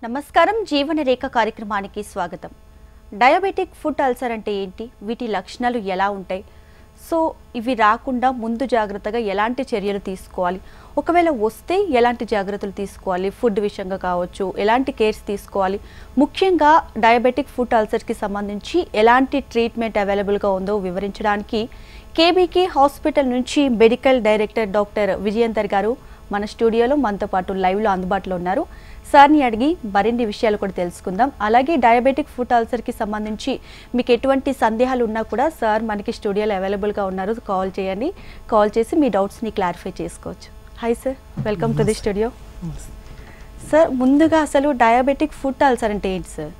నమస్కారం జీవన రేఖ కార్యక్రమానికి స్వాగతం. డయాబెటిక్ ఫుట్ అల్సర్ అంటే ఏంటి, వీటి లక్షణాలు ఎలా ఉంటాయి, సో ఇవి రాకుండా ముందు జాగ్రత్తగా ఎలాంటి చర్యలు తీసుకోవాలి, ఒకవేళ వస్తే ఎలాంటి జాగ్రత్తలు తీసుకోవాలి, ఫుడ్ విషయంగా కావచ్చు ఎలాంటి కేర్స్ తీసుకోవాలి, ముఖ్యంగా డయాబెటిక్ ఫుట్ అల్సర్కి సంబంధించి ఎలాంటి ట్రీట్మెంట్ అవైలబుల్గా ఉందో వివరించడానికి కేబీకే హాస్పిటల్ నుంచి మెడికల్ డైరెక్టర్ డాక్టర్ విజయంతర్ గారు మన స్టూడియోలో మనతో పాటు లైవ్లో అందుబాటులో ఉన్నారు. సార్ని అడిగి మరిన్ని విషయాలు కూడా తెలుసుకుందాం. అలాగే డయాబెటిక్ ఫుట్ అల్సర్కి సంబంధించి మీకు ఎటువంటి సందేహాలు ఉన్నా కూడా సార్ మనకి స్టూడియోలో అవైలబుల్గా ఉన్నారు. కాల్ చేయండి, కాల్ చేసి మీ డౌట్స్ని క్లారిఫై చేసుకోవచ్చు. Hi sir, welcome to the studio. Sir ముందుగా అసలు డయాబెటిక్ ఫుట్ అల్సర్ అంటే ఏంటి సార్?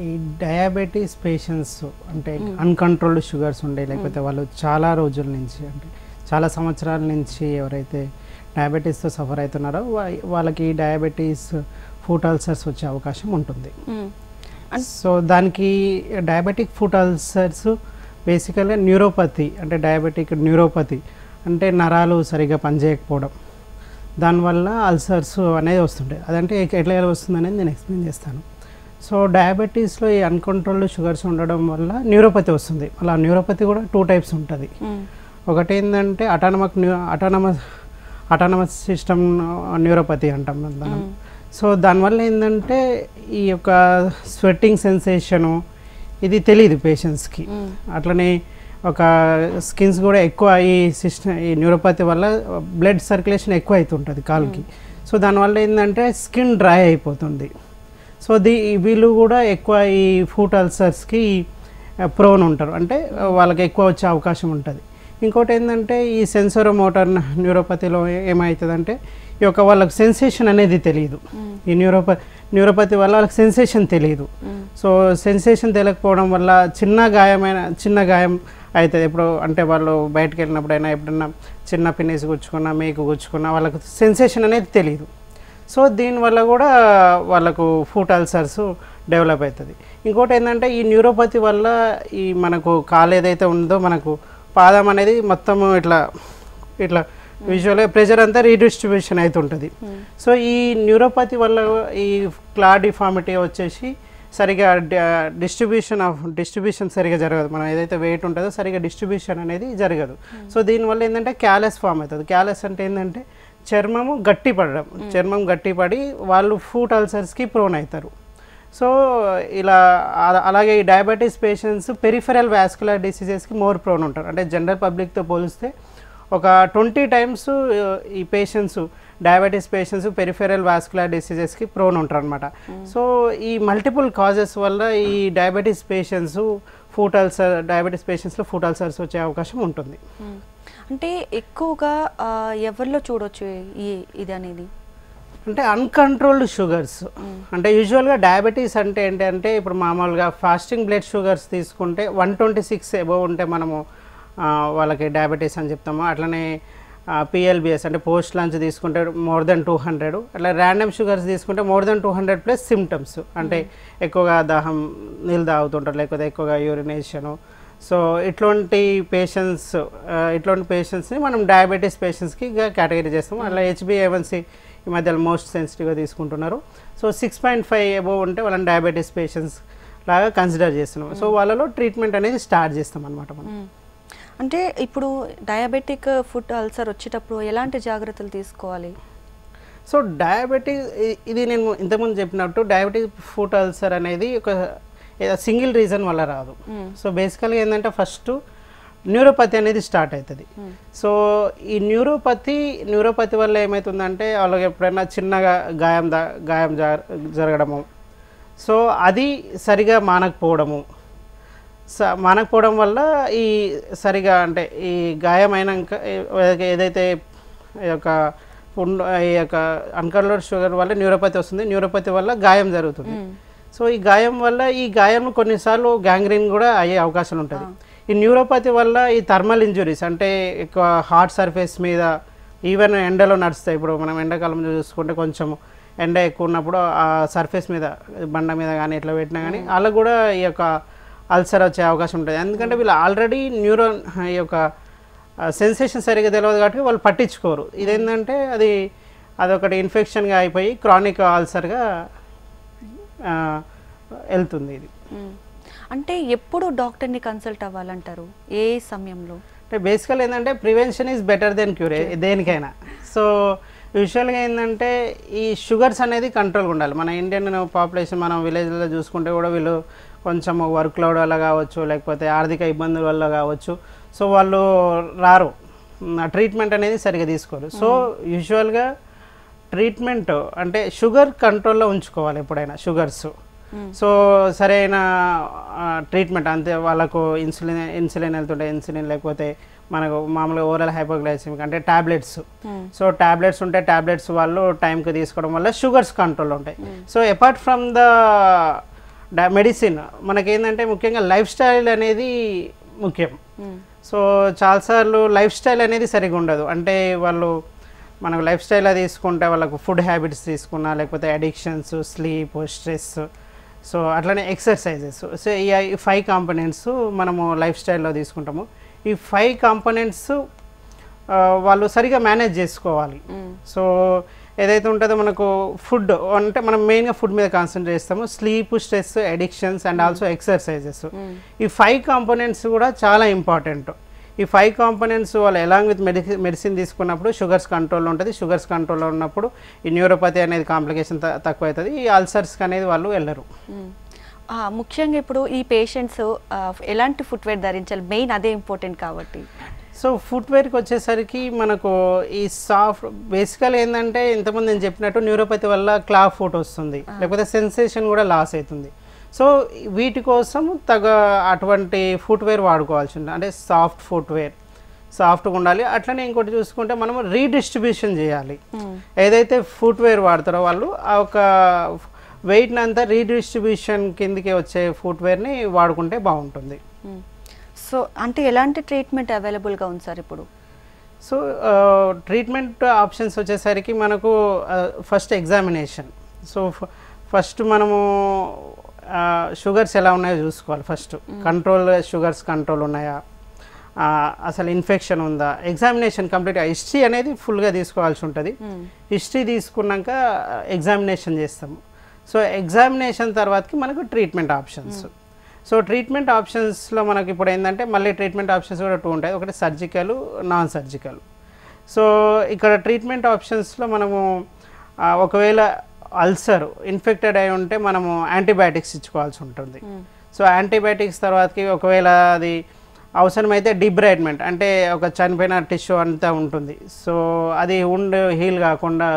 ఈ డయాబెటీస్ పేషెంట్స్ అంటే అన్కంట్రోల్డ్ షుగర్స్ ఉండే, లేకపోతే వాళ్ళు చాలా రోజుల నుంచి అంటే చాలా సంవత్సరాల నుంచి ఎవరైతే డయాబెటీస్తో సఫర్ అవుతున్నారో వాళ్ళకి డయాబెటీస్ ఫుట్ అల్సర్స్ వచ్చే అవకాశం ఉంటుంది. సో దానికి డయాబెటిక్ ఫుట్ అల్సర్స్ బేసికల్గా న్యూరోపతి అంటే డయాబెటిక్ న్యూరోపతి అంటే నరాలు సరిగా పనిచేయకపోవడం, దానివల్ల అల్సర్స్ అనేది వస్తుంటాయి. అదంటే ఎట్లా వస్తుంది అనేది నేను ఎక్స్ప్లెయిన్ చేస్తాను. సో డయాబెటీస్లో ఈ అన్కంట్రోల్డ్ షుగర్స్ ఉండడం వల్ల న్యూరోపతి వస్తుంది. అలా న్యూరోపతి కూడా 2 టైప్స్ ఉంటుంది. ఒకటి ఏంటంటే అటానమస్ సిస్టమ్ న్యూరోపతి అంటాం మనం. సో దానివల్ల ఏంటంటే ఈ యొక్క స్వెట్టింగ్ సెన్సేషను ఇది తెలియదు పేషెంట్స్కి. అట్లనే ఒక స్కిన్స్ కూడా ఎక్కువ ఈ న్యూరోపతి వల్ల బ్లడ్ సర్క్యులేషన్ ఎక్కువ అవుతుంటుంది కాలుకి. సో దానివల్ల ఏంటంటే స్కిన్ డ్రై అయిపోతుంది. సో వీళ్ళు కూడా ఎక్కువ ఈ ఫుట్ అల్సర్స్కి ప్రోన్ ఉంటారు, అంటే వాళ్ళకి ఎక్కువ వచ్చే అవకాశం ఉంటుంది. ఇంకోటి ఏంటంటే ఈ సెన్సోరో మోటార్ న్యూరోపతిలో ఏమవుతుందంటే ఈ యొక్క వాళ్ళకి సెన్సేషన్ అనేది తెలియదు. ఈ న్యూరోపతి వల్ల వాళ్ళకి సెన్సేషన్ తెలియదు. సో సెన్సేషన్ తెలియకపోవడం వల్ల చిన్న గాయం అవుతుంది. ఇప్పుడు అంటే వాళ్ళు బయటకు వెళ్ళినప్పుడైనా ఎప్పుడైనా చిన్న పిన్నేసి గుచ్చుకున్నా మేకు గుచ్చుకున్నా వాళ్ళకు సెన్సేషన్ అనేది తెలియదు. సో దీనివల్ల కూడా వాళ్ళకు ఫుట్ అల్సర్స్ డెవలప్ అవుతుంది. ఇంకోటి ఏంటంటే ఈ న్యూరోపతి వల్ల ఈ మనకు కాలు ఏదైతే ఉందో మనకు పాదం అనేది మొత్తం ఇట్లా విజువల్గా ప్రెషర్ అంతా రీడిస్ట్రిబ్యూషన్ అవుతుంటుంది. సో ఈ న్యూరోపతి వల్ల ఈ క్లా డిఫార్మిటీ వచ్చేసి సరిగా డిస్ట్రిబ్యూషన్ సరిగా జరగదు. మనం ఏదైతే వెయిట్ ఉంటుందో సరిగా డిస్ట్రిబ్యూషన్ అనేది జరగదు. సో దీనివల్ల ఏంటంటే క్యాలస్ ఫామ్ అవుతుంది. క్యాలస్ అంటే ఏంటంటే చర్మం గట్టిపడి వాళ్ళు ఫుట్ అల్సర్స్కి ప్రోన్ అవుతారు. సో ఇలా అలాగే ఈ డయాబెటీస్ పేషెంట్స్ పెరిఫెరల్ వాస్కులర్ డిసీజెస్కి మోర్ ప్రోన్ ఉంటారు. అంటే జనరల్ పబ్లిక్తో పోలిస్తే ఒక 20 టైమ్స్ ఈ డయాబెటీస్ పేషెంట్స్ పెరిఫెరల్ వాస్కులర్ డిసీజెస్కి ప్రోన్ ఉంటారు అనమాట. సో ఈ మల్టిపుల్ కాజెస్ వల్ల ఈ డయాబెటీస్ పేషెంట్స్లో ఫుట్ అల్సర్స్ వచ్చే అవకాశం ఉంటుంది. అంటే ఎక్కువగా ఎవరిలో చూడొచ్చు ఇది అనేది? అంటే అన్కంట్రోల్డ్ షుగర్స్ అంటే యూజువల్గా డయాబెటీస్ అంటే ఏంటంటే ఇప్పుడు మామూలుగా ఫాస్టింగ్ బ్లడ్ షుగర్స్ తీసుకుంటే 126 అబోవ్ ఉంటే మనము వాళ్ళకి డయాబెటీస్ అని చెప్తాము. అట్లనే పిఎల్బిఎస్ అంటే పోస్ట్ లంచ్ తీసుకుంటే మోర్ దెన్ 200. అట్లా ర్యాండమ్ షుగర్స్ తీసుకుంటే మోర్ దెన్ 200 ప్లస్ సిమ్టమ్స్, అంటే ఎక్కువగా నీళ్ళు తాగుతుంటారు, లేకపోతే ఎక్కువగా యూరినేషను. సో ఇట్లాంటి పేషెంట్స్ని మనం డయాబెటీస్ పేషెంట్స్కి కేటగిరీ చేస్తాము. అట్లా HbA1c ఈ మధ్యలో మోస్ట్ సెన్సిటివ్గా తీసుకుంటున్నారు. సో 6.5 అబోవ్ ఉంటే వాళ్ళని డయాబెటీస్ పేషెంట్స్ లాగా కన్సిడర్ చేస్తున్నాం. సో వాళ్ళలో ట్రీట్మెంట్ అనేది స్టార్ట్ చేస్తాం అనమాట మనం. అంటే ఇప్పుడు డయాబెటిక్ ఫుట్ అల్సర్ వచ్చేటప్పుడు ఎలాంటి జాగ్రత్తలు తీసుకోవాలి? సో ఇది నేను ఇంతకుముందు చెప్పినట్టు డయాబెటిక్ ఫుట్ అల్సర్ అనేది ఒక సింగిల్ రీజన్ వల్ల రాదు. సో బేసికల్గా ఏంటంటే ఫస్ట్ న్యూరోపతి అనేది స్టార్ట్ అవుతుంది. సో ఈ న్యూరోపతి వల్ల ఏమవుతుందంటే వాళ్ళకి ఎప్పుడైనా చిన్నగా గాయం జరగడము, సో అది సరిగా మానకపోవడం వల్ల ఈ సరిగా అంటే ఈ గాయం అయినాక ఏదైతే ఈ యొక్క అన్కంట్రోల్డ్ షుగర్ వల్ల న్యూరోపతి వస్తుంది, న్యూరోపతి వల్ల గాయం జరుగుతుంది. సో ఈ గాయం కొన్నిసార్లు గ్యాంగ్రీన్ కూడా అయ్యే అవకాశం ఉంటుంది. ఈ న్యూరోపతి వల్ల ఈ థర్మల్ ఇంజురీస్ అంటే ఎక్కువ హార్ట్ సర్ఫేస్ మీద ఈవెన్ ఎండలో నడుస్తాయి. ఇప్పుడు మనం ఎండాకాలం చూసుకుంటే కొంచెం ఎండ ఎక్కువ ఉన్నప్పుడు ఆ సర్ఫేస్ మీద బండ మీద కానీ ఇట్లా పెట్టినా కానీ అలా కూడా ఈ యొక్క అల్సర్ వచ్చే అవకాశం ఉంటుంది. ఎందుకంటే వీళ్ళు ఆల్రెడీ ఈ యొక్క సెన్సేషన్ సరిగ్గా తెలియదు కాబట్టి వాళ్ళు పట్టించుకోరు. ఇదేంటంటే అదొకటి ఇన్ఫెక్షన్గా అయిపోయి క్రానిక్ అల్సర్గా వెళ్తుంది ఇది. అంటే ఎప్పుడు డాక్టర్ని కన్సల్ట్ అవ్వాలంటారు, ఏ సమయంలో? అంటే బేసికల్ ఏంటంటే prevention is better then cure దేనికైనా. సో యూజువల్గా ఏంటంటే ఈ షుగర్స్ అనేది కంట్రోల్గా ఉండాలి. మన ఇండియన్ పాపులేషన్ మనం విలేజ్లో చూసుకుంటే కూడా వీళ్ళు కొంచెం వర్క్ లోడ్ వల్ల కావచ్చు, లేకపోతే ఆర్థిక ఇబ్బందుల వల్ల కావచ్చు, సో వాళ్ళు రారు, ట్రీట్మెంట్ అనేది సరిగా తీసుకోరు. సో యూజువల్గా ట్రీట్మెంట్ అంటే షుగర్ కంట్రోల్లో ఉంచుకోవాలి ఎప్పుడైనా షుగర్స్. సో సరైన ట్రీట్మెంట్ అంతే, వాళ్ళకు ఇన్సులిన్ వెళ్తుంటే ఇన్సులిన్, లేకపోతే మనకు మామూలుగా ఓరల్ హైపోగ్లైసెమిక్ అంటే ట్యాబ్లెట్స్. సో ట్యాబ్లెట్స్ ఉంటే ట్యాబ్లెట్స్ వాళ్ళు టైంకి తీసుకోవడం వల్ల షుగర్స్ కంట్రోల్ ఉంటాయి. So apart from the medicine మనకేంటంటే ముఖ్యంగా లైఫ్ స్టైల్ అనేది ముఖ్యం. సో చాలాసార్లు లైఫ్ స్టైల్ అనేది సరిగా ఉండదు. అంటే వాళ్ళు మనకు లైఫ్ స్టైల్ తీసుకుంటే వాళ్ళకు ఫుడ్ హ్యాబిట్స్ తీసుకున్నా, లేకపోతే అడిక్షన్స్, స్లీప్, స్ట్రెస్, సో అట్లనే ఎక్సర్సైజెస్. సో ఈ 5 కాంపోనెంట్స్ మనము లైఫ్ స్టైల్లో తీసుకుంటాము. ఈ 5 కాంపోనెంట్స్ వాళ్ళు సరిగా మేనేజ్ చేసుకోవాలి. సో ఏదైతే ఉంటుందో మనకు ఫుడ్ అంటే మనం మెయిన్గా ఫుడ్ మీద కాన్సన్ట్రేట్ చేస్తాము, sleep, stress, addictions and also exercises. ఈ 5 కాంపోనెంట్స్ కూడా చాలా ఇంపార్టెంట్. ఈ 5 కాంపోనెంట్స్ వాళ్ళు ఎలాంగ్ విత్ మెడిసిన్ తీసుకున్నప్పుడు షుగర్స్ కంట్రోల్లో ఉంటుంది. షుగర్స్ కంట్రోల్లో ఉన్నప్పుడు ఈ న్యూరోపతి అనేది కాంప్లికేషన్ తక్కువ అవుతుంది. ఈ అల్సర్స్కి అనేది వాళ్ళు వెళ్ళరు. ముఖ్యంగా ఇప్పుడు ఈ పేషెంట్స్ ఎలాంటి ఫుట్వేర్ ధరించాలి, మెయిన్ అదే ఇంపార్టెంట్ కాబట్టి. సో ఫుట్వేర్కి వచ్చేసరికి మనకు ఈ సాఫ్ట్ బేసికల్ ఏంటంటే ఇంతకుముందు నేను చెప్పినట్టు న్యూరోపతి వల్ల క్లాఫ్ ఫుట్ వస్తుంది, లేకపోతే సెన్సేషన్ కూడా లాస్ అవుతుంది. సో వీటి కోసం అటువంటి ఫుట్వేర్ వాడుకోవాల్సి ఉంటుంది. అంటే సాఫ్ట్ ఫుట్వేర్, సాఫ్ట్గా ఉండాలి. అట్లనే ఇంకోటి చూసుకుంటే మనం రీడిస్ట్రిబ్యూషన్ చేయాలి. ఏదైతే ఫుట్వేర్ వాడతారో వాళ్ళు ఆ ఒక వెయిట్ని అంతా రీడిస్ట్రిబ్యూషన్ కిందకి వచ్చే ఫుట్వేర్ని వాడుకుంటే బాగుంటుంది. సో అంటే ఎలాంటి ట్రీట్మెంట్ అవైలబుల్గా ఉంది సార్ ఇప్పుడు? సో ట్రీట్మెంట్ ఆప్షన్స్ వచ్చేసరికి మనకు ఫస్ట్ ఎగ్జామినేషన్. సో ఫస్ట్ మనము షుగర్స్ ఎలా ఉన్నాయో చూసుకోవాలి. ఫస్ట్ షుగర్స్ కంట్రోల్ ఉన్నాయా, అసలు ఇన్ఫెక్షన్ ఉందా, ఎగ్జామినేషన్ కంప్లీట్గా హిస్టరీ అనేది ఫుల్గా తీసుకోవాల్సి ఉంటుంది. హిస్టరీ తీసుకున్నాక ఎగ్జామినేషన్ చేస్తాము. సో ఎగ్జామినేషన్ తర్వాతకి మనకు ట్రీట్మెంట్ ఆప్షన్స్. సో ట్రీట్మెంట్ ఆప్షన్స్లో మనకి ఇప్పుడు ఏంటంటే మళ్ళీ ట్రీట్మెంట్ ఆప్షన్స్ కూడా 2 ఉంటాయి, ఒకటి సర్జికల్, నాన్ సర్జికల్. సో ఇక్కడ ట్రీట్మెంట్ ఆప్షన్స్లో మనము ఒకవేళ అల్సర్ ఇన్ఫెక్టెడ్ అయి ఉంటే మనము యాంటీబయాటిక్స్ ఇచ్చుకోవాల్సి ఉంటుంది. సో యాంటీబయాటిక్స్ తర్వాతకి ఒకవేళ అది అవసరమైతే డిబ్రైడ్మెంట్ అంటే ఒక చనిపోయిన టిష్యూ అంతా ఉంటుంది, సో అది హీల్ కాకుండా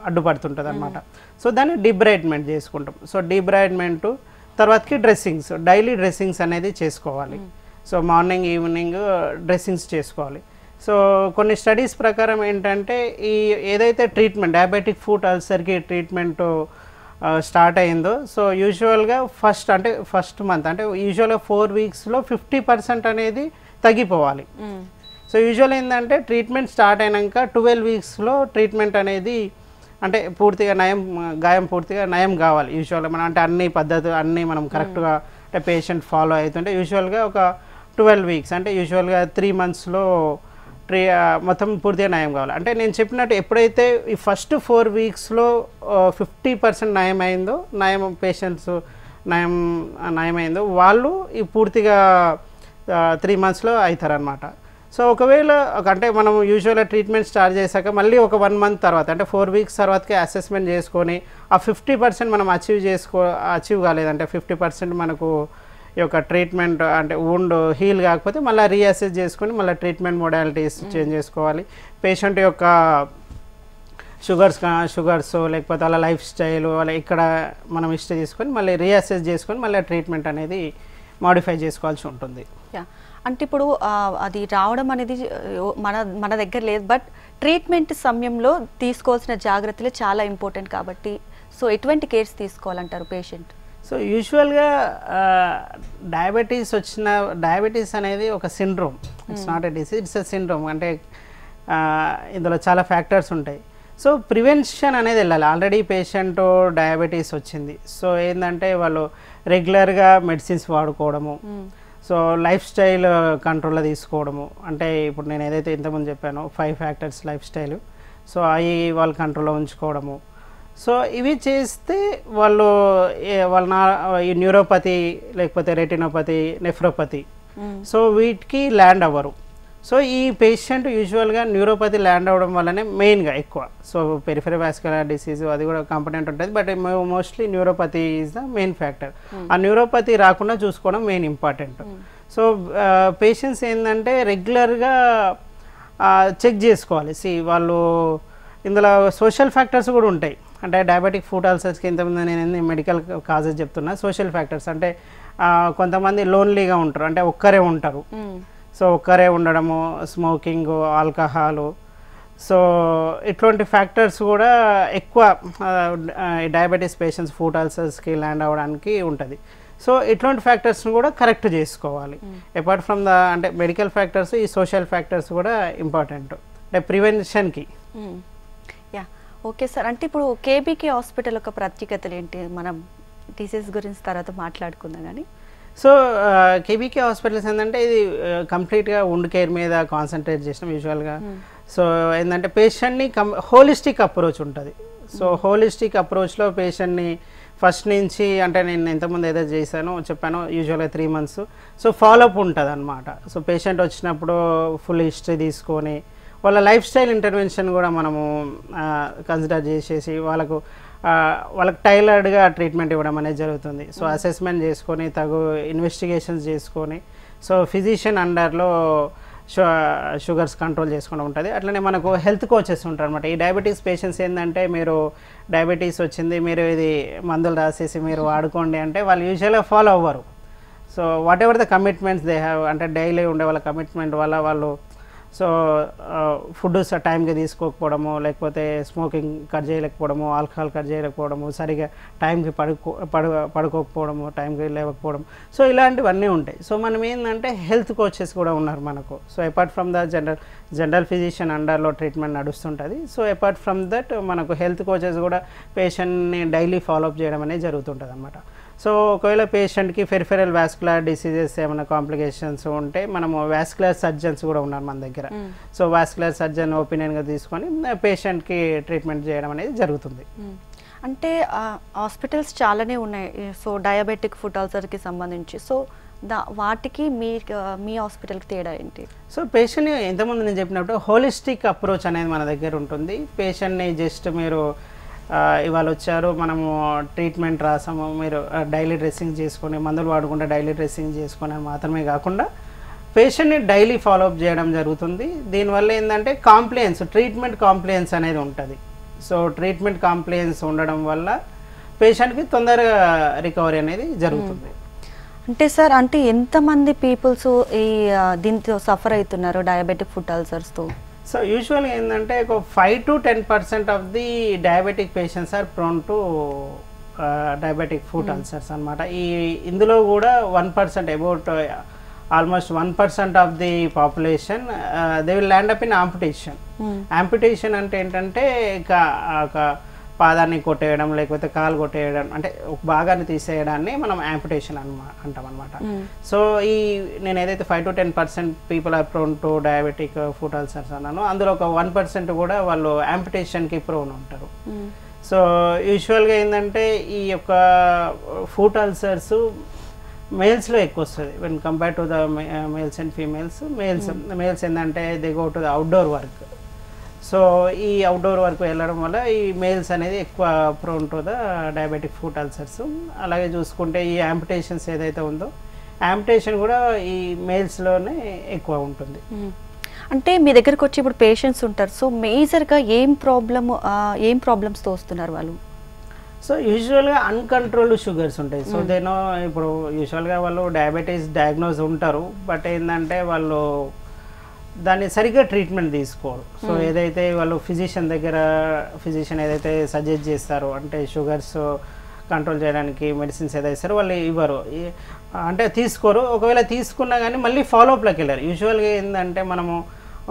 అడ్డుపడుతుంటుంది అనమాట. సో దాన్ని డిబ్రైడ్మెంట్ చేసుకుంటాం. సో డిబ్రైడ్మెంట్ తర్వాతకి డ్రెస్సింగ్స్, డైలీ డ్రెస్సింగ్స్ అనేది చేసుకోవాలి. సో మార్నింగ్ ఈవినింగ్ డ్రెస్సింగ్స్ చేసుకోవాలి. సో కొన్ని స్టడీస్ ప్రకారం ఏంటంటే ఈ ఏదైతే ట్రీట్మెంట్ డయాబెటిక్ ఫుట్ అల్సర్కి ట్రీట్మెంట్ స్టార్ట్ అయిందో, సో యూజువల్గా ఫస్ట్ మంత్ అంటే యూజువల్గా 4 వీక్స్లో 50% అనేది తగ్గిపోవాలి. సో యూజువల్ ఏంటంటే ట్రీట్మెంట్ స్టార్ట్ అయినాక 12 వీక్స్లో ట్రీట్మెంట్ అనేది అంటే పూర్తిగా గాయం పూర్తిగా నయం కావాలి. యూజువల్గా మనం అంటే అన్ని మనం కరెక్ట్గా అంటే పేషెంట్ ఫాలో అవుతుంటే యూజువల్గా ఒక 12 వీక్స్ అంటే యూజువల్గా 3 మంత్స్లో మొత్తం పూర్తిగా నయం కావాలి. అంటే నేను చెప్పినట్టు ఎప్పుడైతే ఈ ఫస్ట్ 4 వీక్స్లో 50% నయమైందో, పేషెంట్స్ నయమైందో వాళ్ళు ఈ పూర్తిగా 3 మంత్స్లో అవుతారనమాట. సో ఒకవేళ అంటే మనం యూజువల్గా ట్రీట్మెంట్ స్టార్ట్ చేశాక మళ్ళీ ఒక 1 మంత్ తర్వాత అంటే 4 వీక్స్ తర్వాతకి అసెస్మెంట్ చేసుకొని ఆ 50% మనం అచీవ్ కాలేదంటే 50% మనకు ఈ యొక్క ట్రీట్మెంట్ అంటే వూండ్ హీల్ కాకపోతే మళ్ళీ రీఅసెస్ చేసుకొని మళ్ళీ ట్రీట్మెంట్ మోడాలిటీస్ చేంజ్ చేసుకోవాలి. పేషెంట్ యొక్క షుగర్స్ లేకపోతే వాళ్ళ లైఫ్ స్టైల్ వాళ్ళ ఇక్కడ మనం హిస్టరీ తీసుకొని మళ్ళీ రీఅసెస్ చేసుకొని మళ్ళీ ట్రీట్మెంట్ అనేది మాడిఫై చేసుకోవాల్సి ఉంటుంది. అంటే ఇప్పుడు అది రావడం అనేది మన దగ్గర లేదు, బట్ ట్రీట్మెంట్ సమయంలో తీసుకోవాల్సిన జాగ్రత్తలు చాలా ఇంపార్టెంట్ కాబట్టి సో ఎటువంటి కేర్స్ తీసుకోవాలంటారు పేషెంట్? సో యూజువల్గా డయాబెటీస్ అనేది ఒక syndrome, it's not a disease, it's a syndrome. అంటే ఇందులో చాలా ఫ్యాక్టర్స్ ఉంటాయి. సో ప్రివెన్షన్ అనేది వెళ్ళాలి. ఆల్రెడీ పేషెంట్ డయాబెటీస్ వచ్చింది, సో ఏంటంటే వాళ్ళు రెగ్యులర్గా మెడిసిన్స్ వాడుకోవడము, సో లైఫ్ స్టైల్ కంట్రోల్లో తీసుకోవడము. అంటే ఇప్పుడు నేను ఏదైతే ఇంతకుముందు చెప్పానో 5 ఫ్యాక్టర్స్ లైఫ్ స్టైల్, సో అవి వాళ్ళు కంట్రోల్లో ఉంచుకోవడము. సో ఇవి చేస్తే వాళ్ళు ఈ న్యూరోపతి లేకపోతే రెటినోపతి నెఫ్రోపతి సో వీటికి ల్యాండ్ అవ్వరు. సో ఈ పేషెంట్ యూజువల్గా న్యూరోపతి ల్యాండ్ అవ్వడం వల్లనే మెయిన్గా ఎక్కువ. సో పెరిఫెరల్ వాస్కులర్ డిసీజ్ అది కూడా కాంపొనెంట్ ఉంటుంది, but mostly neuropathy is the main factor. ఆ న్యూరోపతి రాకుండా చూసుకోవడం మెయిన్ ఇంపార్టెంట్. సో పేషెంట్స్ ఏంటంటే రెగ్యులర్గా చెక్ చేసుకోవాలి. వాళ్ళు ఇందులో సోషల్ ఫ్యాక్టర్స్ కూడా ఉంటాయి. అంటే డయాబెటిక్ ఫుట్ అల్సర్స్కి ఇంతకుముందు నేను మెడికల్ కాజెస్ చెప్తున్నా. సోషల్ ఫ్యాక్టర్స్ అంటే కొంతమంది లోన్లీగా ఉంటారు, అంటే ఒక్కరే ఉంటారు. సో ఒక్కరే ఉండడము, స్మోకింగ్, ఆల్కహాలు, సో ఇటువంటి ఫ్యాక్టర్స్ కూడా ఎక్కువ డయాబెటీస్ పేషెంట్స్ ఫుట్ అల్సర్స్కి ల్యాండ్ అవ్వడానికి ఉంటుంది. సో ఇట్లాంటి ఫ్యాక్టర్స్ని కూడా కరెక్ట్ చేసుకోవాలి. అపార్ట్ ఫ్రమ్ ద అంటే మెడికల్ ఫ్యాక్టర్స్, ఈ సోషల్ ఫ్యాక్టర్స్ కూడా ఇంపార్టెంట్ అంటే ప్రివెన్షన్కి. Yeah okay sir. అంటే ఇప్పుడు కేబీకే హాస్పిటల్ యొక్క ప్రత్యేకతలు ఏంటి? మనం డిసీజ్ గురించి తర్వాత మాట్లాడుకుందాం. కానీ సో కేబీకే హాస్పిటల్స్ ఏంటంటే ఇది కంప్లీట్గా వుండ్ కేర్ మీద కాన్సన్ట్రేట్ చేసినాం యూజువల్గా. సో ఏంటంటే పేషెంట్ని హోలిస్టిక్ అప్రోచ్ ఉంటుంది. సో హోలిస్టిక్ అప్రోచ్లో పేషెంట్ని ఫస్ట్ నుంచి, అంటే నేను ఇంతకుముందు ఏదో చెప్పాను యూజువల్గా 3 months. సో ఫాలోఅప్ ఉంటుంది అనమాట. సో పేషెంట్ వచ్చినప్పుడు ఫుల్ హిస్టరీ తీసుకొని వాళ్ళ లైఫ్ స్టైల్ ఇంటర్వెన్షన్ కూడా మనము కన్సిడర్ చేసేసి వాళ్ళకు టైలర్డ్గా ట్రీట్మెంట్ ఇవ్వడం అనేది జరుగుతుంది. సో అసెస్మెంట్ చేసుకొని తగు ఇన్వెస్టిగేషన్స్ చేసుకొని సో ఫిజిషియన్ అండర్లో షుగర్స్ కంట్రోల్ చేసుకుంటూ ఉంటుంది. అట్లనే మనకు హెల్త్ కోచెస్ ఉంటారు అనమాట. ఈ డయాబెటీస్ పేషెంట్స్ ఏంటంటే మీరు డయాబెటీస్ వచ్చింది, మీరు ఇది మందులు రాసేసి మీరు వాడుకోండి అంటే వాళ్ళు యూజువల్గా ఫాలో అవ్వరు. So what ever the commitments they have, అంటే డైలీ ఉండే వాళ్ళ కమిట్మెంట్ వల్ల వాళ్ళు సో ఫుడ్ టైంకి తీసుకోకపోవడము, లేకపోతే స్మోకింగ్ కట్ చేయలేకపోవడము, ఆల్కహాల్ కట్ చేయలేకపోవడము, సరిగా టైంకి పడుకోకపోవడము, టైంకి లేకపోవడం, సో ఇలాంటివన్నీ ఉంటాయి. సో మనం ఏంటంటే హెల్త్ కోచెస్ కూడా ఉన్నారు మనకు. So apart from the general physician అండర్లో ట్రీట్మెంట్ నడుస్తుంటుంది. సో అపార్ట్ ఫ్రమ్ దట్ మనకు హెల్త్ కోచెస్ కూడా పేషెంట్ని డైలీ ఫాలోఅప్ చేయడం అనేది జరుగుతుంటుంది అనమాట. సో ఒకవేళ పేషెంట్కి పెరిఫెరల్ వాస్కులర్ డిసీజెస్ ఏమైనా కాంప్లికేషన్స్ ఉంటే మనము వాస్కులర్ సర్జన్స్ కూడా ఉన్నారు మన దగ్గర. సో వాస్కులర్ సర్జన్ ఒపీనియన్గా తీసుకొని పేషెంట్కి ట్రీట్మెంట్ చేయడం అనేది జరుగుతుంది. అంటే హాస్పిటల్స్ చాలానే ఉన్నాయి. సో డయాబెటిక్ ఫుట్ అల్సర్కి సంబంధించి సో వాటికి మీ హాస్పిటల్కి తేడా ఏంటి? సో పేషెంట్ ఇంతకుముందు నేను చెప్పినప్పుడు హోలిస్టిక్ అప్రోచ్ అనేది మన దగ్గర ఉంటుంది. పేషెంట్ని జస్ట్ మీరు ఇవాళ వచ్చారు, మనము ట్రీట్మెంట్ రాసాము, మీరు డైలీ డ్రెస్సింగ్ చేసుకొని మందులు వాడుకుంటే డైలీ డ్రెస్సింగ్ చేసుకొని మాత్రమే కాకుండా పేషెంట్ని డైలీ ఫాలోఅప్ చేయడం జరుగుతుంది. దీనివల్ల ఏంటంటే ట్రీట్మెంట్ కాంప్లియన్స్ అనేది ఉంటుంది. సో ట్రీట్మెంట్ కాంప్లియన్స్ ఉండడం వల్ల పేషెంట్కి తొందరగా రికవరీ అనేది జరుగుతుంది. అంటే సార్, అంటే ఎంతమంది పీపుల్స్ ఈ దీంతో సఫర్ అవుతున్నారు డయాబెటిక్ ఫుట్ అల్సర్స్తో? సో యూజువల్గా ఏంటంటే ఒక 5 to 10% of the diabetic patients are prone to diabetic foot ulcers అనమాట. ఇందులో కూడా 1%, about almost 1% of the population they will land up in amputation. Amputation అంటే ఏంటంటే ఒక పాదాన్ని కొట్టేయడం, లేకపోతే కాలు కొట్టేయడం, అంటే ఒక భాగాన్ని తీసేయడాన్ని మనం యాంపుటేషన్ అంటాం అనమాట. సో నేను ఏదైతే 5 to 10% people are prone to diabetic foot ulcers అన్నాను, అందులో ఒక 1% కూడా వాళ్ళు యాంపుటేషన్కి ప్రోన్ ఉంటారు. సో యూజువల్గా ఏంటంటే ఈ యొక్క ఫుట్ అల్సర్స్ మేల్స్లో ఎక్కువ వస్తుంది when compare to the males and females. Males ఏంటంటే they go to the outdoor work. So ఈ అవుట్డోర్ వర్క్ వెళ్ళడం వల్ల ఈ మేల్స్ అనేది ఎక్కువ prone to the diabetic foot ulcers. అలాగే చూసుకుంటే ఈ యాంపుటేషన్స్ ఏదైతే ఉందో యాంపుటేషన్ కూడా ఈ మేల్స్లోనే ఎక్కువ ఉంటుంది. అంటే మీ దగ్గరకు వచ్చి ఇప్పుడు పేషెంట్స్ ఉంటారు, సో మేజర్గా ఏం ప్రాబ్లమ్స్తో వస్తున్నారు వాళ్ళు? సో యూజువల్గా అన్కంట్రోల్డ్ షుగర్స్ ఉంటాయి. సో ఇప్పుడు యూజువల్గా వాళ్ళు డయాబెటీస్ డయాగ్నోజ్ ఉంటారు, బట్ ఏంటంటే వాళ్ళు దాన్ని సరిగ్గా ట్రీట్మెంట్ తీసుకోరు. సో ఏదైతే వాళ్ళు ఫిజిషియన్ ఏదైతే సజెస్ట్ చేస్తారో, అంటే షుగర్స్ కంట్రోల్ చేయడానికి మెడిసిన్స్ ఏదైతే ఇస్తారో వాళ్ళు ఇవ్వరు, అంటే తీసుకోరు. ఒకవేళ తీసుకున్నా కానీ మళ్ళీ ఫాలోఅప్లోకి వెళ్ళారు. యూజువల్గా ఏంటంటే మనము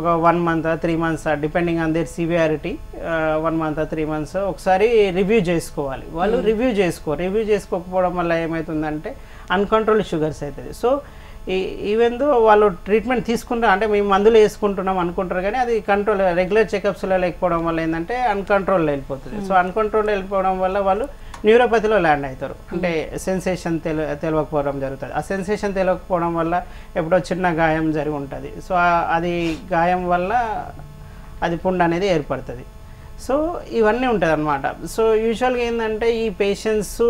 ఒక 1 month 3 months depending on their severity 1 month 3 months ఒకసారి రివ్యూ చేసుకోవాలి. వాళ్ళు రివ్యూ చేసుకోకపోవడం వల్ల ఏమవుతుందంటే అన్కంట్రోల్డ్ షుగర్స్ అవుతుంది. సో ఈవెన్ దో వాళ్ళు ట్రీట్మెంట్ తీసుకుంటారు, అంటే మేము మందులు వేసుకుంటున్నాం అనుకుంటారు, కానీ అది కంట్రోల్ రెగ్యులర్ చెకప్స్లో లేకపోవడం వల్ల ఏంటంటే అన్కంట్రోల్ వెళ్ళిపోతుంది. సో అన్కంట్రోల్ వెళ్ళిపోవడం వల్ల వాళ్ళు న్యూరోపతిలో ల్యాండ్ అవుతారు. అంటే సెన్సేషన్ తెలియకపోవడం జరుగుతుంది. ఆ సెన్సేషన్ తెలియకపోవడం వల్ల ఎప్పుడో చిన్న గాయం జరిగి ఉంటుంది. సో అది గాయం వల్ల అది పుండు అనేది ఏర్పడుతుంది. సో ఇవన్నీ ఉంటుంది అన్నమాట. సో యూజువల్గా ఏంటంటే ఈ పేషెంట్స్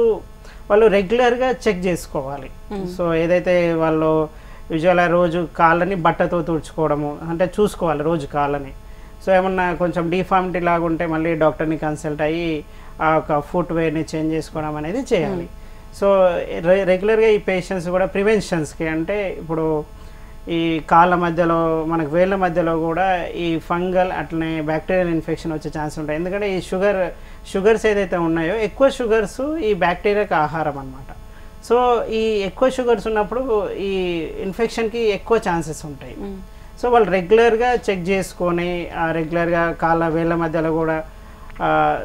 వాళ్ళు రెగ్యులర్గా చెక్ చేసుకోవాలి. సో ఏదైతే వాళ్ళు యూజువల్గా రోజు కాళ్ళని బట్టతో తుడుచుకోవడము, అంటే చూసుకోవాలి రోజు కాళ్ళని. సో ఏమన్నా కొంచెం డిఫార్మిటీ లాగా ఉంటే మళ్ళీ డాక్టర్ని కన్సల్ట్ అయ్యి ఆ ఒక ఫుట్వేర్ని చేంజ్ చేసుకోవడం అనేది చేయాలి. సో రెగ్యులర్గా ఈ పేషెంట్స్ కూడా ప్రివెన్షన్స్కి, అంటే ఇప్పుడు ఈ కాళ్ళ మధ్యలో మనకు వేళ్ళ మధ్యలో కూడా ఈ ఫంగల్ అట్లనే బ్యాక్టీరియల్ ఇన్ఫెక్షన్ వచ్చే ఛాన్స్ ఉంటాయి. ఎందుకంటే ఈ షుగర్స్ ఏదైతే ఉన్నాయో ఎక్కువ షుగర్స్ ఈ బ్యాక్టీరియాకి ఆహారం అన్నమాట. సో ఈ ఎక్కువ షుగర్స్ ఉన్నప్పుడు ఈ ఇన్ఫెక్షన్కి ఎక్కువ ఛాన్సెస్ ఉంటాయి. సో వాళ్ళు రెగ్యులర్గా చెక్ చేసుకొని రెగ్యులర్గా కాళ్ళ వేళ్ళ మధ్యలో కూడా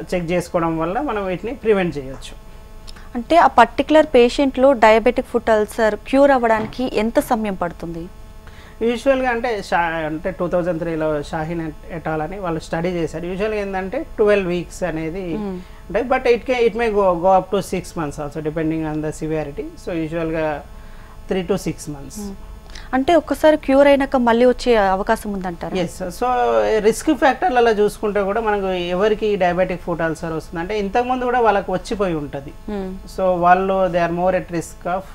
చెక్ చేసుకోవడం వల్ల మనం వీటిని ప్రివెంట్ చేయొచ్చు. అంటే ఆ పర్టికులర్ పేషెంట్లో డయాబెటిక్ ఫుట్ అల్సర్ క్యూర్ అవ్వడానికి ఎంత సమయం పడుతుంది? యూజువల్గా అంటే 2003లో షాహీన్ ఎటాల్ అని వాళ్ళు స్టడీ చేశారు. యూజువల్గా ఏంటంటే 12 వీక్స్ అనేది అంటే, but it may go up to 6 months also depending on the severity. So యూజువల్గా 3 to 6 months. అంటే ఒక్కసారి క్యూర్ అయినాక మళ్ళీ వచ్చే అవకాశం ఉందంటారు? ఎస్. సో రిస్క్ ఫ్యాక్టర్లలో చూసుకుంటే కూడా మనకు ఎవరికి డయాబెటిక్ ఫుట్ అల్సర్ వస్తుంది అంటే ఇంతకుముందు కూడా వాళ్ళకి వచ్చిపోయి ఉంటుంది. సో వాళ్ళు they are more at risk of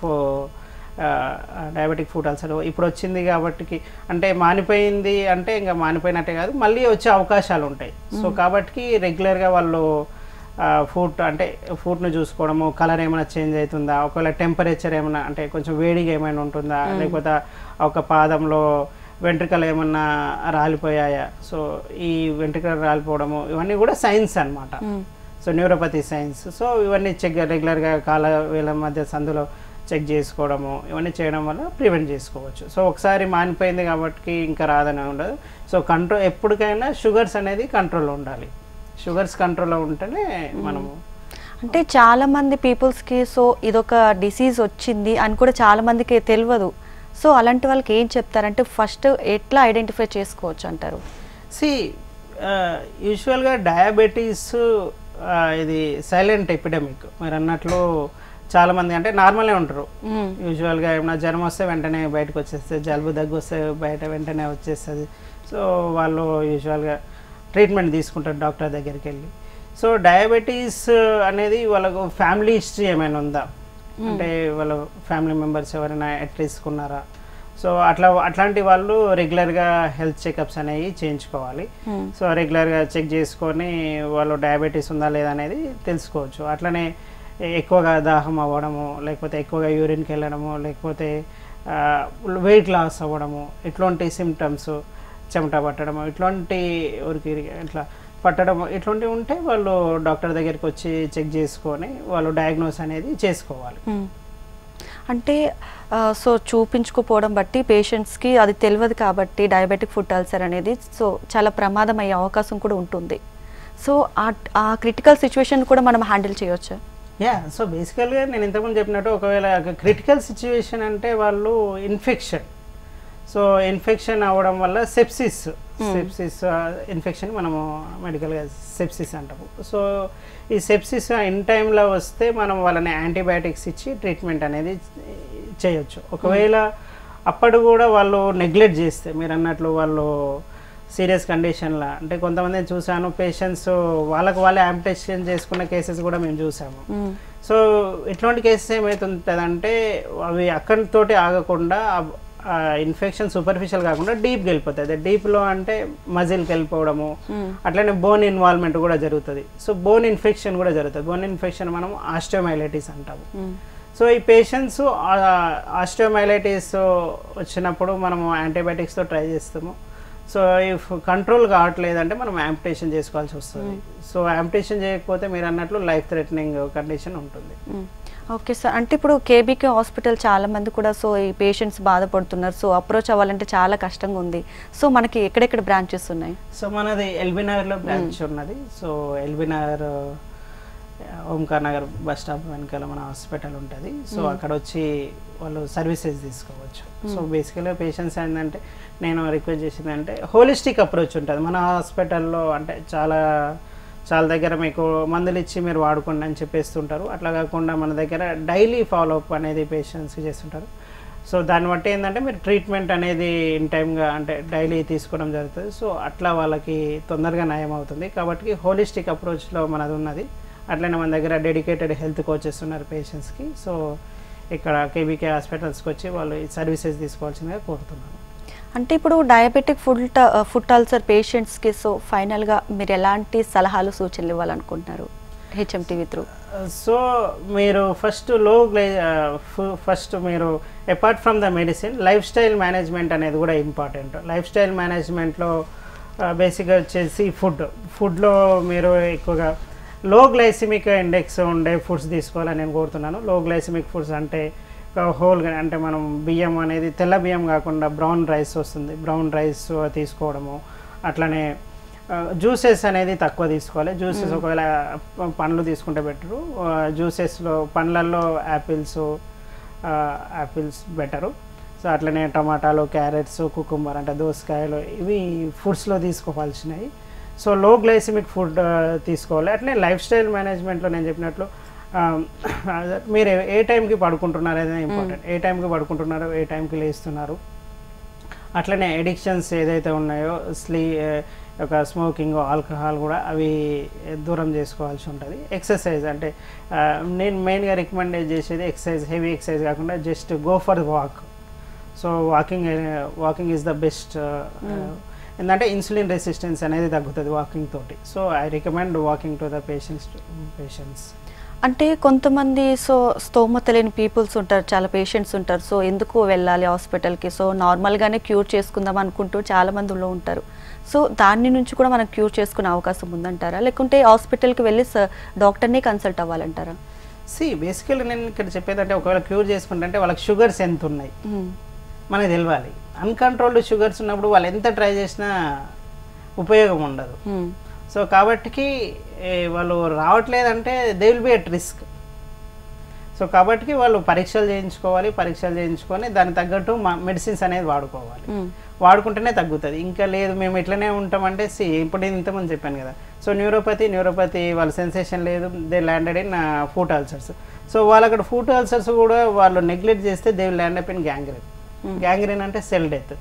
diabetic foot ulcer. ఇప్పుడు వచ్చింది కాబట్టి అంటే మానిపోయింది అంటే ఇంకా మానిపోయినట్టే కాదు, మళ్ళీ వచ్చే అవకాశాలు ఉంటాయి. సో కాబట్టి రెగ్యులర్గా వాళ్ళు ఫుడ్ను చూసుకోవడము, కలర్ ఏమైనా చేంజ్ అవుతుందా, ఒకవేళ టెంపరేచర్ ఏమైనా అంటే కొంచెం వేడిగా ఏమైనా ఉంటుందా, లేకపోతే ఒక పాదంలో వెంట్రుకలు ఏమన్నా రాలిపోయాయా. సో ఈ వెంట్రుకలు రాలిపోవడము ఇవన్నీ కూడా సైన్స్ అన్నమాట. So neuropathy science. సో ఇవన్నీ రెగ్యులర్గా కాళ్ళ వేళ్ళ మధ్య సందులో చెక్ చేసుకోవడము ఇవన్నీ చేయడం వల్ల ప్రివెంట్ చేసుకోవచ్చు. సో ఒకసారి మానిపోయింది కాబట్టి ఇంకా రాదని ఉండదు. సో ఎప్పటికైనా షుగర్స్ అనేది కంట్రోల్లో ఉండాలి. షుగర్స్ కంట్రోల్లో ఉంటేనే మనము అంటే చాలా మంది పీపుల్స్కి సో ఇదొక డిసీజ్ వచ్చింది అని కూడా చాలా మందికి తెలియదు. సో అలాంటి వాళ్ళకి ఏం చెప్తారంటే ఫస్ట్ ఎట్లా ఐడెంటిఫై చేసుకోవచ్చు అంటారు? యూజువల్గా డయాబెటీస్ ఇది సైలెంట్ ఎపిడమిక్. మీరు అన్నట్లు చాలామంది అంటే నార్మల్గా ఉంటారు. యూజువల్గా ఏమైనా జ్వరం వస్తే వెంటనే బయటకు వచ్చేస్తుంది, జలుబు దగ్గు వస్తే బయట వెంటనే వచ్చేస్తుంది. సో వాళ్ళు యూజువల్గా ట్రీట్మెంట్ తీసుకుంటారు డాక్టర్ దగ్గరికి వెళ్ళి. సో డయాబెటీస్ అనేది వాళ్ళకు ఫ్యామిలీ హిస్టరీ ఏమైనా ఉందా, అంటే వాళ్ళ ఫ్యామిలీ మెంబర్స్ ఎవరైనా ఎట్ రిస్క్ ఉన్నారా. సో అట్లాంటి వాళ్ళు రెగ్యులర్గా హెల్త్ చెకప్స్ అనేవి చేయించుకోవాలి. సో రెగ్యులర్గా చెక్ చేసుకొని వాళ్ళు డయాబెటీస్ ఉందా లేదా అనేది తెలుసుకోవచ్చు. అట్లనే ఎక్కువగా దాహం అవ్వడము, లేకపోతే ఎక్కువగా యూరిన్కి వెళ్ళడము, లేకపోతే వెయిట్ లాస్ అవ్వడము, ఇట్లాంటి సిమ్టమ్స్, చెమట పట్టడము, ఇట్లాంటి ఊరికి ఇట్లా పట్టడము ఇట్లాంటివి ఉంటే వాళ్ళు డాక్టర్ దగ్గరికి వచ్చి చెక్ చేసుకొని వాళ్ళు డయాగ్నోస్ అనేది చేసుకోవాలి. అంటే సో చూపించుకోపోవడం బట్టి పేషెంట్స్కి అది తెలియదు కాబట్టి డయాబెటిక్ ఫుట్ అల్సర్ అనేది సో చాలా ప్రమాదం అయ్యే అవకాశం కూడా ఉంటుంది. సో ఆ క్రిటికల్ సిచ్యువేషన్ కూడా మనం హ్యాండిల్ చేయొచ్చు. సో బేసికల్గా నేను ఇంతకుముందు చెప్పినట్టు ఒకవేళ క్రిటికల్ సిచ్యువేషన్ అంటే వాళ్ళు ఇన్ఫెక్షన్ అవ్వడం వల్ల సెప్సిస్ ఇన్ఫెక్షన్ మనము మెడికల్గా సెప్సిస్ అంటాము. సో ఈ సెప్సిస్ ఇన్ టైంలో వస్తే మనం వాళ్ళని యాంటీబయాటిక్స్ ఇచ్చి ట్రీట్మెంట్ అనేది చేయొచ్చు. ఒకవేళ అప్పుడు కూడా వాళ్ళు నెగ్లెక్ట్ చేస్తే మీరు అన్నట్లు వాళ్ళు సీరియస్ కండిషన్లా అంటే కొంతమంది చూసాను పేషెంట్స్ వాళ్ళే యాంపిటేషన్ చేసుకున్న కేసెస్ కూడా మేము చూసాము. సో ఇట్లాంటి కేసెస్ ఏమవుతుంటుందంటే అవి అక్కడితోటి ఆగకుండా ఇన్ఫెక్షన్ సూపర్ఫిషియల్ కాకుండా డీప్కి వెళ్ళిపోతుంది. డీప్లో అంటే మజిల్కి వెళ్ళిపోవడము, అట్లనే బోన్ ఇన్వాల్వ్మెంట్ కూడా జరుగుతుంది. సో బోన్ ఇన్ఫెక్షన్ కూడా జరుగుతుంది. బోన్ ఇన్ఫెక్షన్ మనం ఆస్టియోమైలైటిస్ అంటాము. సో ఈ పేషెంట్స్ ఆస్టియోమైలైటిస్ వచ్చినప్పుడు మనము యాంటీబయాటిక్స్తో ట్రై చేస్తాము. సో ఇఫ్ కంట్రోల్ కావట్లేదంటే మనం యాంపిటేషన్ చేసుకోవాల్సి వస్తుంది. సో యాంపిటేషన్ చేయకపోతే మీరు అన్నట్లు లైఫ్ థ్రెటనింగ్ కండిషన్ ఉంటుంది. Okay sir. అంటే ఇప్పుడు కేబీకే హాస్పిటల్ చాలా మంది కూడా సో ఈ పేషెంట్స్ బాధపడుతున్నారు. సో అప్రోచ్ అవ్వాలంటే చాలా కష్టంగా ఉంది. సో మనకి ఎక్కడెక్కడ బ్రాంచెస్ ఉన్నాయి? సో మనది ఎల్బీ నగర్లో బ్రాంచ్ ఉన్నది. So Omkar Nagar bus stop వెనకాల మన హాస్పిటల్ ఉంటుంది. సో అక్కడ వచ్చి వాళ్ళు సర్వీసెస్ తీసుకోవచ్చు. సో బేసికల్గా పేషెంట్స్ ఏంటంటే నేను రిక్వెస్ట్ చేసింది అంటే హోలిస్టిక్ అప్రోచ్ ఉంటుంది మన హాస్పిటల్లో. అంటే చాలా దగ్గర మీకు మందులు ఇచ్చి మీరు వాడుకోండి అని చెప్పేస్తుంటారు. అట్లా కాకుండా మన దగ్గర డైలీ ఫాలోఅప్ అనేది పేషెంట్స్కి చేస్తుంటారు. సో దాన్ని బట్టి ఏంటంటే మీరు ట్రీట్మెంట్ అనేది ఇన్ టైమ్గా అంటే డైలీ తీసుకోవడం జరుగుతుంది. సో అట్లా వాళ్ళకి తొందరగా నయం అవుతుంది. కాబట్టి హోలిస్టిక్ అప్రోచ్లో మనది ఉన్నది. అట్లనే మన దగ్గర డెడికేటెడ్ హెల్త్ కోచెస్ ఉన్నారు పేషెంట్స్కి. సో ఇక్కడ కేబీకే హాస్పిటల్స్కి వచ్చి వాళ్ళు ఈ సర్వీసెస్ తీసుకోవాల్సిందిగా కోరుతున్నాను. అంటే ఇప్పుడు డయాబెటిక్ ఫుట్ అల్సర్ పేషెంట్స్కి సో ఫైనల్గా మీరు ఎలాంటి సలహాలు సూచనలు ఇవ్వాలనుకుంటున్నారు హెచ్ఎంటీవీ త్రూ? సో మీరు ఫస్ట్ మీరు apart from the medicine life style management అనేది కూడా ఇంపార్టెంట్. లైఫ్ స్టైల్ మేనేజ్మెంట్లో బేసిక్గా వచ్చేసి ఫుడ్లో మీరు ఎక్కువగా లో గ్లైసిమిక్ ఇండెక్స్ ఉండే ఫుడ్స్ తీసుకోవాలని నేను కోరుతున్నాను. లో గ్లైసిమిక్ ఫుడ్స్ అంటే హోల్గా అంటే మనం బియ్యం అనేది తెల్ల బియ్యం కాకుండా బ్రౌన్ రైస్ వస్తుంది, బ్రౌన్ రైస్ తీసుకోవడము. అట్లనే జ్యూసెస్ అనేది తక్కువ తీసుకోవాలి. జ్యూసెస్ ఒకవేళ పండ్లు తీసుకుంటే బెటరు. జ్యూసెస్లో పండ్లల్లో యాపిల్స్ బెటరు. సో అట్లనే టమాటాలు, క్యారెట్స్, కుకుంబర్ అంటే దోసకాయలు ఇవి ఫుడ్స్లో తీసుకోవాల్సినవి. సో లో గ్లైసిమిక్ ఫుడ్ తీసుకోవాలి. అట్లనే లైఫ్ స్టైల్ మేనేజ్మెంట్లో నేను చెప్పినట్లు మీరు ఏ టైంకి పడుకుంటున్నారు అనేది ఇంపార్టెంట్. ఏ టైంకి పడుకుంటున్నారో ఏ టైంకి లేస్తున్నారు. అట్లనే ఎడిక్షన్స్ ఏదైతే ఉన్నాయో ఒక స్మోకింగ్, ఆల్కహాల్ కూడా అవి దూరం చేసుకోవాల్సి ఉంటుంది. ఎక్సర్సైజ్ అంటే నేను మెయిన్గా రికమెండ్ చేసేది హెవీ ఎక్సర్సైజ్ కాకుండా just go for walk. So walking is the best. ఎందుకంటే ఇన్సులిన్ రెసిస్టెన్స్ అనేది తగ్గుతుంది వాకింగ్ తోటి. So I recommend walking to the patients. అంటే కొంతమంది సో స్తోమత లేని పీపుల్స్ ఉంటారు, చాలా పేషెంట్స్ ఉంటారు. సో ఎందుకు వెళ్ళాలి హాస్పిటల్కి, సో నార్మల్గానే క్యూర్ చేసుకుందాం అనుకుంటూ చాలామందిలో ఉంటారు. సో దాని నుంచి కూడా మనం క్యూర్ చేసుకునే అవకాశం ఉందంటారా, లేకుంటే హాస్పిటల్కి వెళ్ళి డాక్టర్ని కన్సల్ట్ అవ్వాలంటారా? బేసికల్లీ నేను ఇక్కడ చెప్పేదంటే ఒకవేళ క్యూర్ చేసుకుంటే వాళ్ళకి షుగర్స్ ఎంత ఉన్నాయి మనకు తెలియాలి. అన్కంట్రోల్డ్ షుగర్స్ ఉన్నప్పుడు వాళ్ళు ఎంత ట్రై చేసినా ఉపయోగం ఉండదు. సో కాబట్టి వాళ్ళు రావట్లేదంటే they will be at risk. So కాబట్టి వాళ్ళు పరీక్షలు చేయించుకొని దానికి తగ్గట్టు మెడిసిన్స్ అనేది వాడుకుంటేనే తగ్గుతుంది. ఇంకా లేదు మేము ఇట్లనే ఉంటామంటే ఇప్పుడు ఇంతకుముందు చెప్పాను కదా. సో న్యూరోపతి వాళ్ళ సెన్సేషన్ లేదు, they landed in foot ulcers. So వాళ్ళు అక్కడ ఫుట్ అల్సర్స్ కూడా వాళ్ళు నెగ్లెక్ట్ చేస్తే they will land up in gangrene అంటే సెల్ డెత్.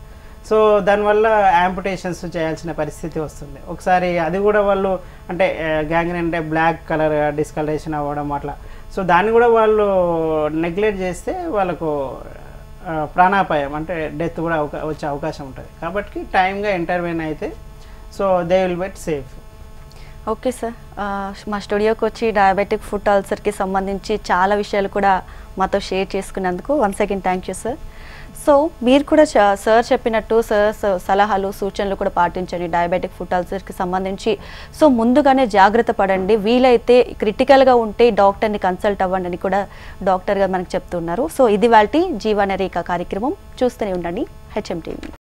సో దానివల్ల యాంపుటేషన్స్ చేయాల్సిన పరిస్థితి వస్తుంది. ఒకసారి అది కూడా వాళ్ళు అంటే గ్యాంగ్రీన్ అంటే బ్లాక్ కలర్ డిస్కలరేషన్ అవ్వడం అట్లా. సో దాన్ని కూడా వాళ్ళు నెగ్లెక్ట్ చేస్తే వాళ్ళకు ప్రాణాపాయం అంటే డెత్ కూడా వచ్చే అవకాశం ఉంటుంది. కాబట్టి టైంగా ఇంటర్వ్యూన్ అయితే so they will be safe. Okay sir, మా స్టూడియోకి వచ్చి డయాబెటిక్ ఫుట్ అల్సర్కి సంబంధించి చాలా విషయాలు కూడా మాతో షేర్ చేసుకున్నందుకు once again thank you sir. So మీరు కూడా సార్ చెప్పినట్టు సార్ సలహాలు సూచనలు కూడా పాటించండి డయాబెటిక్ ఫుట్ అల్సర్కి సంబంధించి. సో ముందుగానే జాగ్రత్త పడండి, వీలైతే క్రిటికల్గా ఉంటే డాక్టర్ని కన్సల్ట్ అవ్వండి అని కూడా డాక్టర్ గారు మనకు చెప్తున్నారు. సో ఇది వాటి జీవన రేఖ కార్యక్రమం. చూస్తూనే ఉండండి హెచ్ఎం టీవీ.